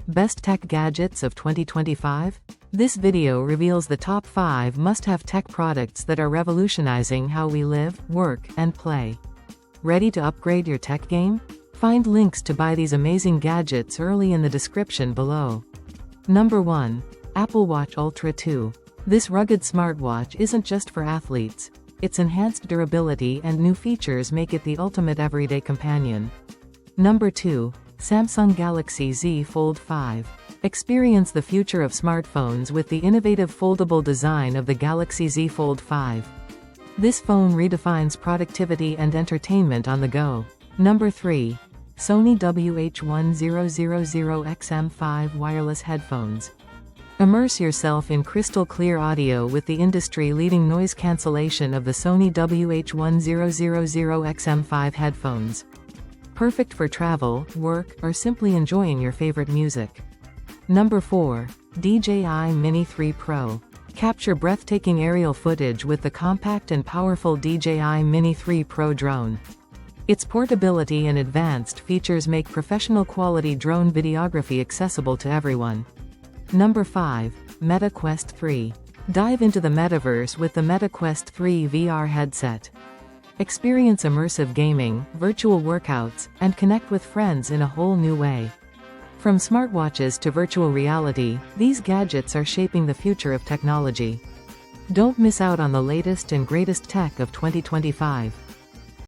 Best Tech Gadgets of 2025? This video reveals the top 5 must-have tech products that are revolutionizing how we live, work, and play. Ready to upgrade your tech game? Find links to buy these amazing gadgets early in the description below. Number 1. Apple Watch Ultra 2. This rugged smartwatch isn't just for athletes. Its enhanced durability and new features make it the ultimate everyday companion. Number 2. Samsung Galaxy Z Fold 5. Experience the future of smartphones with the innovative foldable design of the Galaxy Z Fold 5. This phone redefines productivity and entertainment on the go. Number 3. Sony WH-1000XM5 wireless headphones. Immerse yourself in crystal-clear audio with the industry-leading noise cancellation of the Sony WH-1000XM5 headphones. Perfect for travel, work, or simply enjoying your favorite music. Number 4. DJI Mini 3 Pro. Capture breathtaking aerial footage with the compact and powerful DJI Mini 3 Pro drone. Its portability and advanced features make professional-quality drone videography accessible to everyone. Number 5. Meta Quest 3. Dive into the metaverse with the Meta Quest 3 VR headset. Experience immersive gaming, virtual workouts, and connect with friends in a whole new way. From smartwatches to virtual reality, these gadgets are shaping the future of technology. Don't miss out on the latest and greatest tech of 2025.